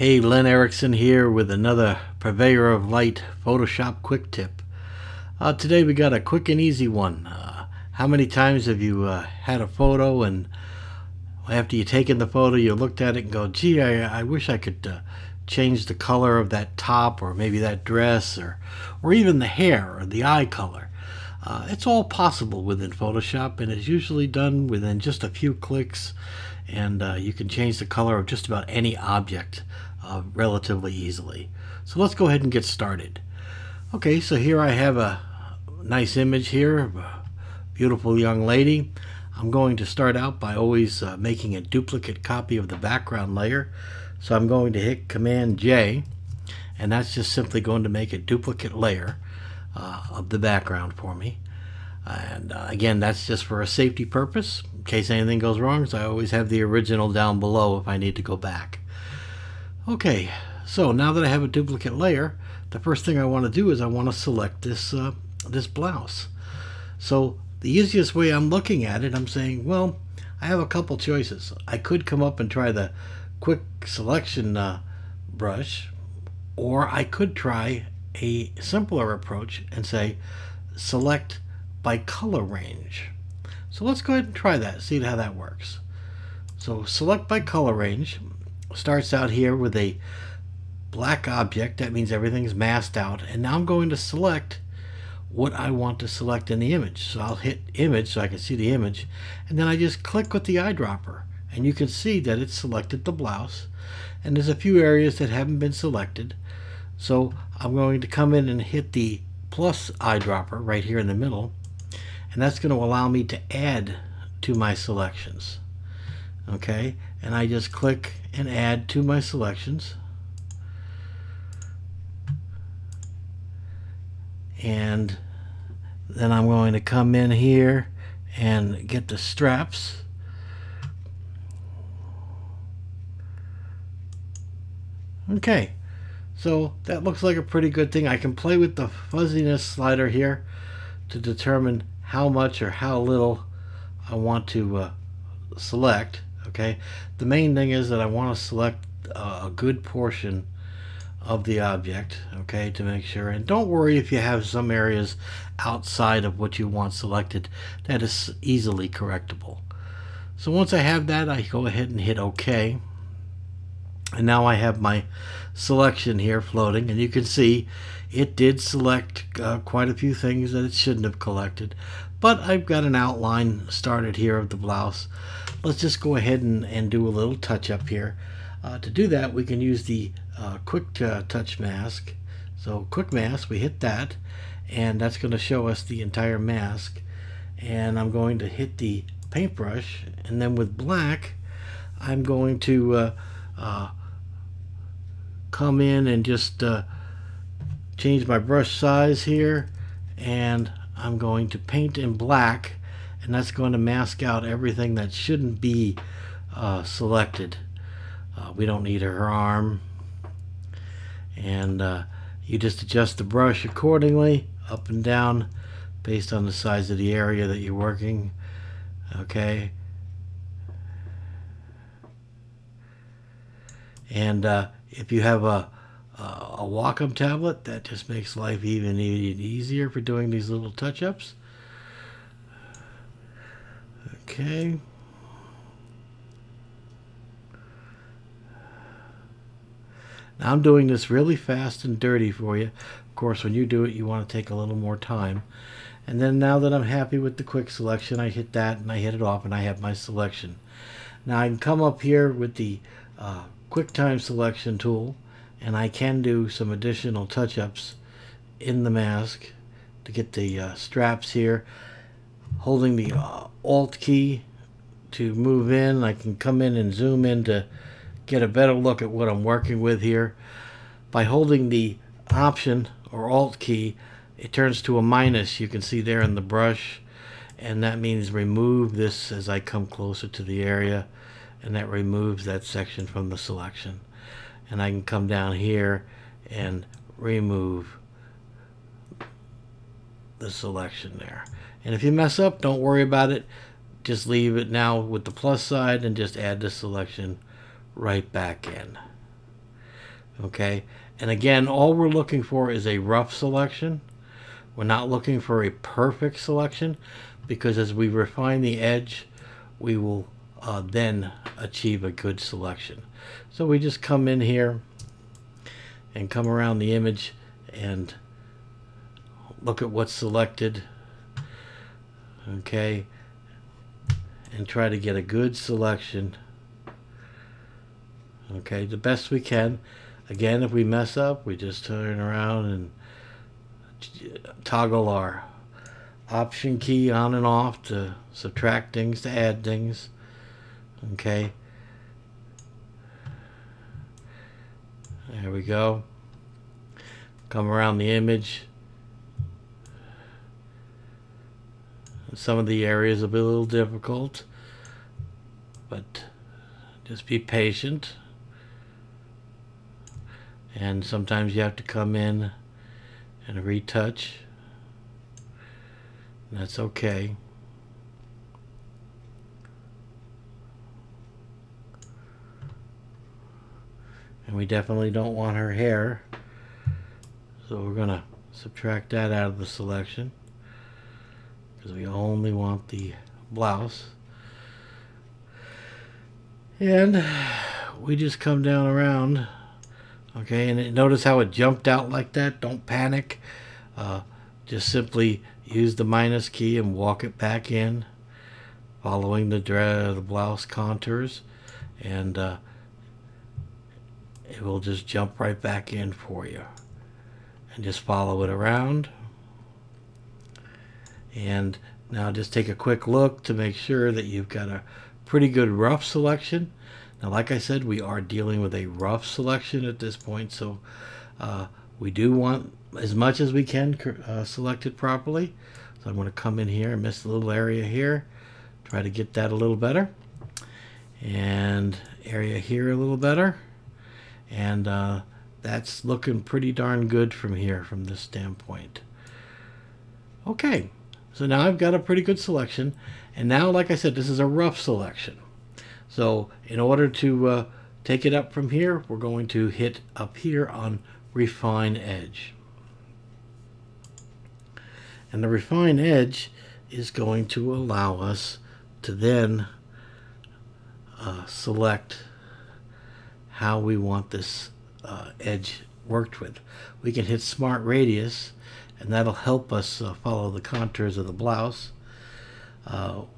Hey, Len Erickson here with another Purveyor of Light Photoshop quick tip. Today we got a quick and easy one. How many times have you had a photo and after you taken the photo you looked at it and go, gee, I wish I could change the color of that top or maybe that dress or even the hair or the eye color. It's all possible within Photoshop, and it's usually done within just a few clicks, and you can change the color of just about any object relatively easily. So let's go ahead and get started. Okay, so here I have a nice image here of a beautiful young lady. I'm going to start out by always making a duplicate copy of the background layer. So I'm going to hit Command J, and that's just simply going to make a duplicate layer of the background for me. And again, that's just for a safety purpose in case anything goes wrong, so I always have the original down below if I need to go back. Okay, so now that I have a duplicate layer, the first thing I want to do is I want to select this blouse. So the easiest way I'm looking at it, I'm saying, well, I have a couple choices. I could come up and try the quick selection brush, or I could try a simpler approach and say select by color range. So let's go ahead and try that, see how that works. So select by color range starts out here with a black object. That means everything's masked out, and now I'm going to select what I want to select in the image. So I'll hit image so I can see the image, and then I just click with the eyedropper, and you can see that it's selected the blouse, and there's a few areas that haven't been selected. So I'm going to come in and hit the plus eyedropper right here in the middle, and that's going to allow me to add to my selections. Okay, and I just click and add to my selections, and then I'm going to come in here and get the straps. Okay, so that looks like a pretty good thing. I can play with the fuzziness slider here to determine how much or how little I want to select. Okay, the main thing is that I want to select a good portion of the object, okay, to make sure. And don't worry if you have some areas outside of what you want selected. That is easily correctable. So once I have that, I go ahead and hit OK. And now I have my selection here floating, and you can see it did select quite a few things that it shouldn't have collected, but I've got an outline started here of the blouse. Let's just go ahead and do a little touch up here. To do that, we can use the quick touch mask. So quick mask, we hit that, and that's going to show us the entire mask. And I'm going to hit the paintbrush, and then with black I'm going to come in and just change my brush size here, and I'm going to paint in black, and that's going to mask out everything that shouldn't be selected. We don't need her arm, and you just adjust the brush accordingly up and down based on the size of the area that you're working. Okay, and if you have a Wacom tablet, that just makes life even easier for doing these little touch-ups. Okay. Now I'm doing this really fast and dirty for you. Of course, when you do it, you want to take a little more time. And then now that I'm happy with the quick selection, I hit that and I hit it off, and I have my selection. Now I can come up here with the QuickTime selection tool, and I can do some additional touch-ups in the mask to get the straps here. Holding the Alt key to move in, I can come in and zoom in to get a better look at what I'm working with here. By holding the Option or Alt key, it turns to a minus, you can see there in the brush, and that means remove this as I come closer to the area, and that removes that section from the selection. And I can come down here and remove the selection there. And if you mess up, don't worry about it. Just leave it now with the plus side and just add the selection right back in. Okay, and again, all we're looking for is a rough selection. We're not looking for a perfect selection, because as we refine the edge, we will then achieve a good selection. So we just come in here and come around the image and look at what's selected, okay, and try to get a good selection, okay, the best we can. Again, if we mess up, we just turn around and toggle our option key on and off to subtract things, to add things, okay. There we go. Come around the image. Some of the areas will be a little difficult, but just be patient. And sometimes you have to come in and retouch. That's okay. And we definitely don't want her hair, so we're gonna subtract that out of the selection, because we only want the blouse. And we just come down around, okay, and notice how it jumped out like that. Don't panic. Just simply use the minus key and walk it back in, following the blouse contours, and it will just jump right back in for you. And just follow it around. And now just take a quick look to make sure that you've got a pretty good rough selection. Now, like I said, we are dealing with a rough selection at this point, so we do want as much as we can selected properly. So I'm going to come in here and miss a little area here, try to get that a little better, and area here a little better, and that's looking pretty darn good from here, from this standpoint. Okay, so now I've got a pretty good selection, and now, like I said, this is a rough selection. So in order to take it up from here, we're going to hit up here on Refine Edge. And the Refine Edge is going to allow us to then select how we want this edge worked with. We can hit Smart Radius, and that'll help us follow the contours of the blouse.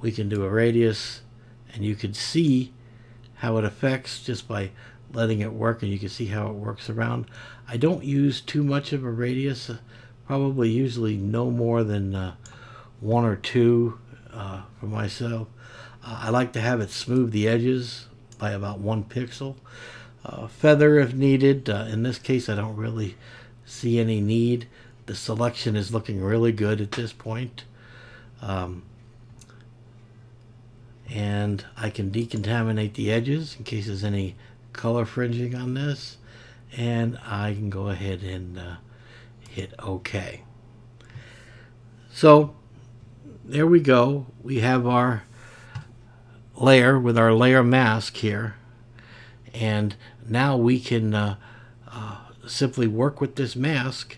We can do a radius, and you can see how it affects just by letting it work, and you can see how it works around. I don't use too much of a radius, probably usually no more than 1 or 2 for myself. I like to have it smooth the edges by about 1 pixel. Feather if needed. In this case, I don't really see any need. The selection is looking really good at this point. And I can decontaminate the edges in case there's any color fringing on this, and I can go ahead and hit OK. So there we go. We have our layer with our layer mask here, and now we can simply work with this mask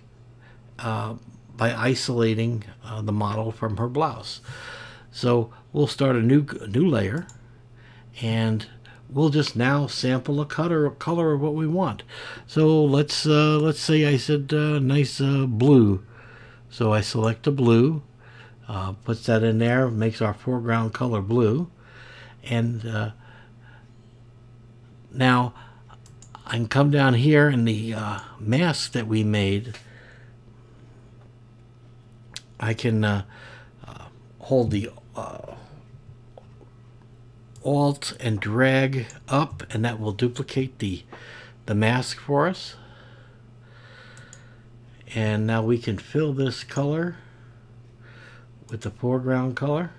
by isolating the model from her blouse. So we'll start a new layer, and we'll just now sample a color of what we want. So let's say I said nice blue. So I select a blue, puts that in there, makes our foreground color blue, and now I can come down here in the mask that we made. I can hold the Alt and drag up, and that will duplicate the mask for us. And now we can fill this color with the foreground color.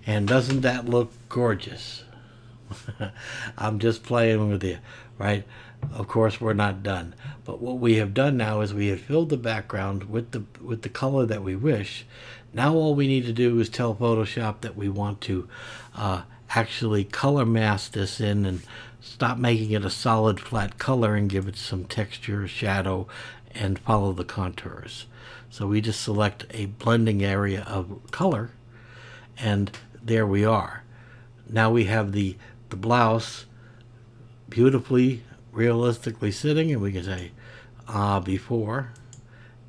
And doesn't that look gorgeous? I'm just playing with you, right? Of course, we're not done. But what we have done now is we have filled the background with the color that we wish. Now all we need to do is tell Photoshop that we want to actually color mask this in and stop making it a solid flat color and give it some texture, shadow, and follow the contours. So we just select a blending area of color, and there we are. Now we have the blouse beautifully, realistically sitting, and we can say before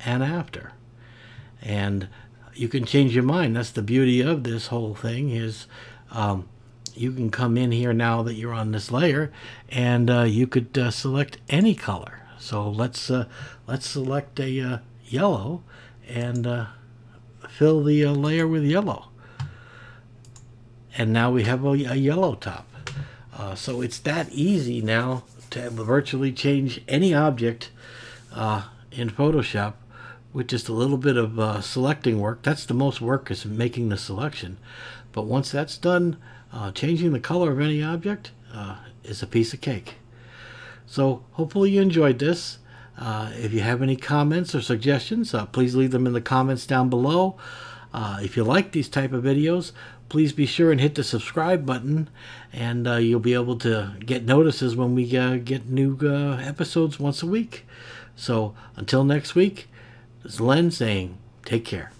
and after. And you can change your mind. That's the beauty of this whole thing, is you can come in here now that you're on this layer, and you could select any color. So let's select a yellow and fill the layer with yellow. And now we have a yellow top. So it's that easy now to virtually change any object in Photoshop with just a little bit of selecting work. That's the most work, is making the selection. But once that's done, changing the color of any object is a piece of cake. So hopefully you enjoyed this. If you have any comments or suggestions, please leave them in the comments down below. If you like these type of videos, please be sure and hit the subscribe button, and you'll be able to get notices when we get new episodes once a week. So until next week, this is Len saying take care.